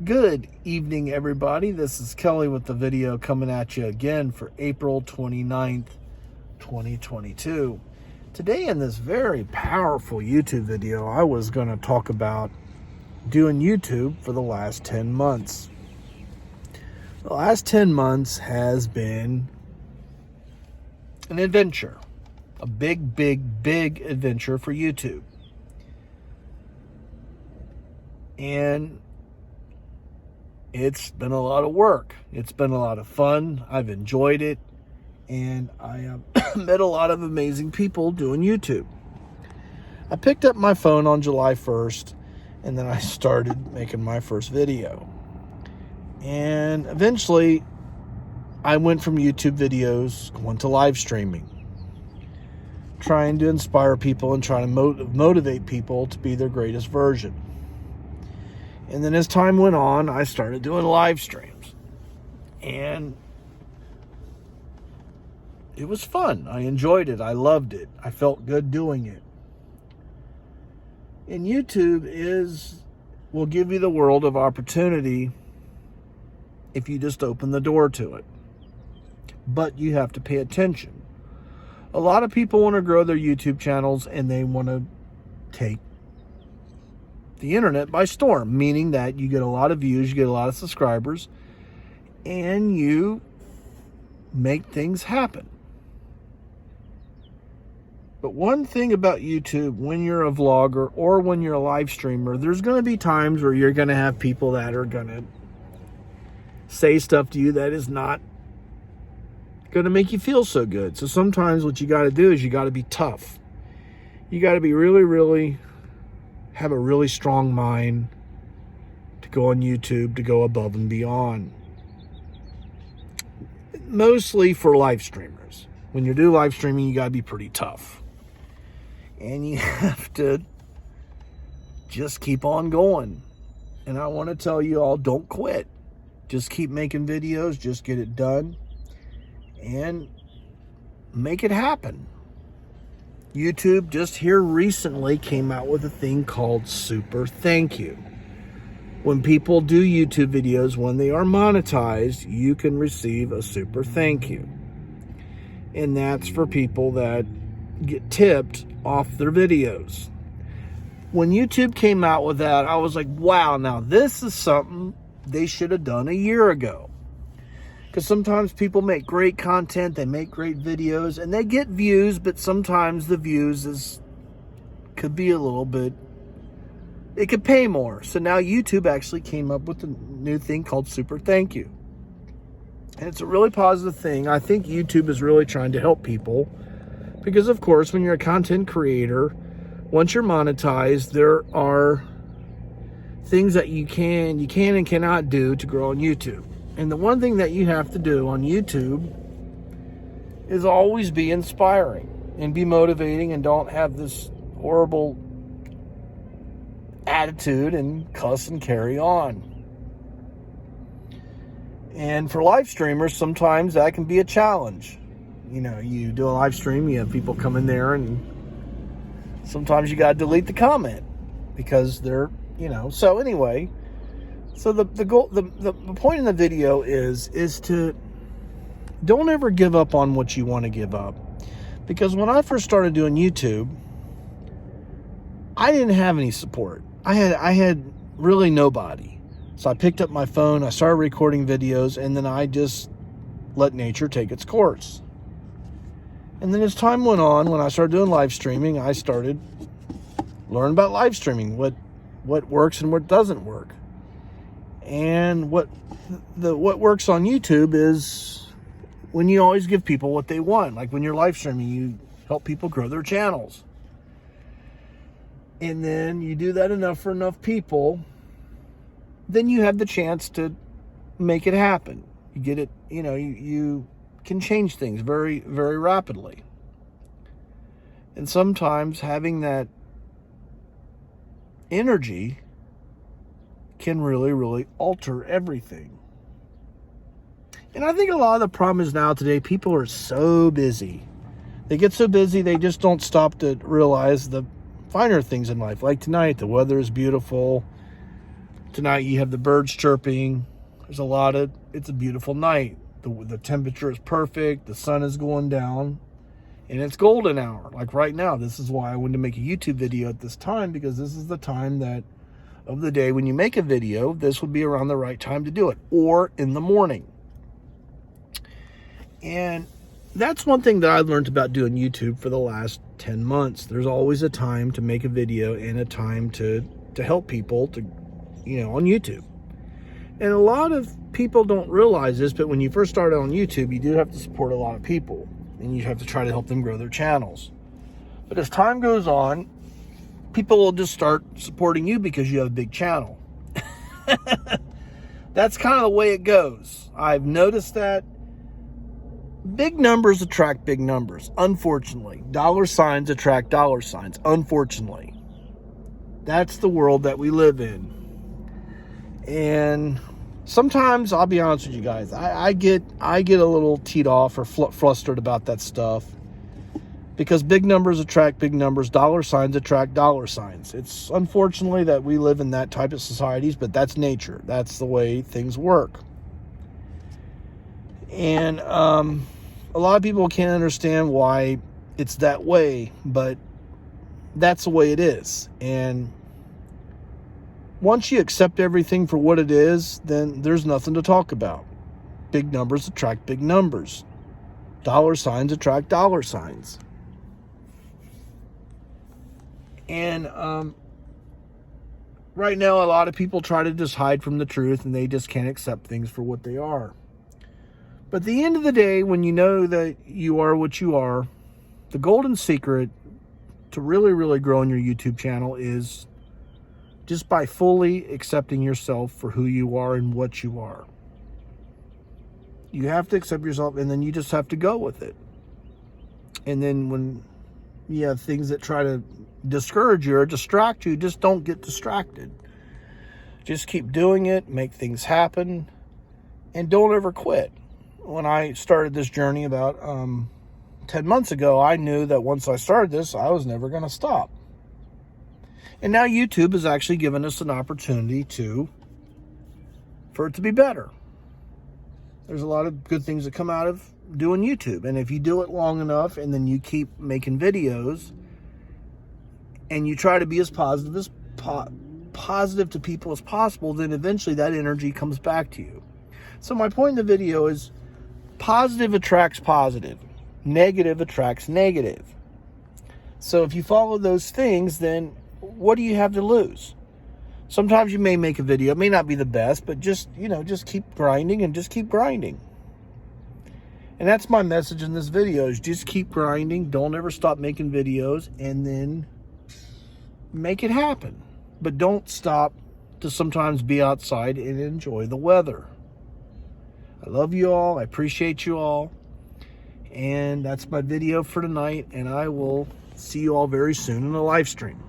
Good evening, everybody. This is Kelly with the video coming at you again for April 29th, 2022. Today in this very powerful YouTube video, I was going to talk about doing YouTube for the last 10 months. The last 10 months has been an adventure, a big adventure for YouTube. And it's been a lot of work. It's been a lot of fun. I've enjoyed it. And I have met a lot of amazing people doing YouTube. I picked up my phone on July 1st, and then I started making my first video. And eventually, I went from YouTube videos going to live streaming, trying to inspire people and trying to motivate people to be their greatest version. And then as time went on, I started doing live streams. And it was fun. I enjoyed it. I loved it. I felt good doing it. And YouTube will give you the world of opportunity if you just open the door to it. But you have to pay attention. A lot of people want to grow their YouTube channels and they want to take the internet by storm, meaning that you get a lot of views, you get a lot of subscribers, and you make things happen. But one thing about YouTube, when you're a vlogger or when you're a live streamer, there's going to be times where you're going to have people that are going to say stuff to you that is not going to make you feel so good. So sometimes what you got to do is you got to be tough. You got to be really have a really strong mind to go on YouTube, to go above and beyond. Mostly for live streamers. When you do live streaming, you got to be pretty tough. And you have to just keep on going. And I want to tell you all, don't quit. Just keep making videos, just get it done, and make it happen. YouTube just here recently came out with a thing called Super Thank You. When people do YouTube videos, when they are monetized, you can receive a Super Thank You. And that's for people that get tipped off their videos. When YouTube came out with that, I was like, wow, now this is something they should have done a year ago. Because sometimes people make great content, they make great videos, and they get views, but sometimes the views could be a little bit, it could pay more. So now YouTube actually came up with a new thing called Super Thank You. And it's a really positive thing. I think YouTube is really trying to help people. Because of course, when you're a content creator, once you're monetized, there are things that you can and cannot do to grow on YouTube. And the one thing that you have to do on YouTube is always be inspiring and be motivating and don't have this horrible attitude and cuss and carry on. And for live streamers, sometimes that can be a challenge. You know, you do a live stream, you have people come in there and sometimes you got to delete the comment because they're, so anyway. So the point in the video is to don't ever give up on what you want to give up. Because when I first started doing YouTube, I didn't have any support. I had really nobody. So I picked up my phone, I started recording videos, and then I just let nature take its course. And then as time went on, when I started doing live streaming, I started learning about live streaming, what works and what doesn't work. And what works on YouTube is when you always give people what they want. Like when you're live streaming, you help people grow their channels. And then you do that enough for enough people, then you have the chance to make it happen. You get it, you can change things very rapidly. And sometimes having that energy can really alter everything. And I think a lot of the problem is now today, people are so busy. They get so busy, they just don't stop to realize the finer things in life. Like tonight, the weather is beautiful. Tonight you have the birds chirping. It's a beautiful night. The temperature is perfect. The sun is going down. And it's golden hour. Like right now, this is why I wanted to make a YouTube video at this time, because this is the time of the day when you make a video, this would be around the right time to do it, or in the morning. And that's one thing that I've learned about doing YouTube for the last 10 months. There's always a time to make a video and a time to help people on YouTube. And a lot of people don't realize this, but when you first start out on YouTube, you do have to support a lot of people, and you have to try to help them grow their channels. But as time goes on, people will just start supporting you because you have a big channel. That's kind of the way it goes. I've noticed that big numbers attract big numbers, unfortunately. Dollar signs attract dollar signs, unfortunately. That's the world that we live in. And sometimes, I'll be honest with you guys, I get a little teed off or flustered about that stuff, because big numbers attract big numbers, dollar signs attract dollar signs. It's unfortunately that we live in that type of societies, but that's nature. That's the way things work. And a lot of people can't understand why it's that way, but that's the way it is. And once you accept everything for what it is, then there's nothing to talk about. Big numbers attract big numbers. Dollar signs attract dollar signs. And right now, a lot of people try to just hide from the truth, and they just can't accept things for what they are. But at the end of the day, when you know that you are what you are, the golden secret to really, really growing your YouTube channel is just by fully accepting yourself for who you are and what you are. You have to accept yourself, and then you just have to go with it. And then when you have things that try to discourage you or distract you, just don't get distracted. Just keep doing it, make things happen, and don't ever quit. When I started this journey about 10 months ago, I knew that once I started this, I was never going to stop. And now YouTube has actually given us an opportunity for it to be better. There's a lot of good things that come out of doing YouTube. And if you do it long enough, and then you keep making videos, and you try to be as positive to people as possible, then eventually that energy comes back to you. So my point in the video is, positive attracts positive. Negative attracts negative. So if you follow those things, then what do you have to lose? Sometimes you may make a video, it may not be the best, but just keep grinding and just keep grinding. And that's my message in this video, is just keep grinding. Don't ever stop making videos, and then make it happen. But don't stop to sometimes be outside and enjoy the weather. I love you all. I appreciate you all. And that's my video for tonight, and I will see you all very soon in a live stream.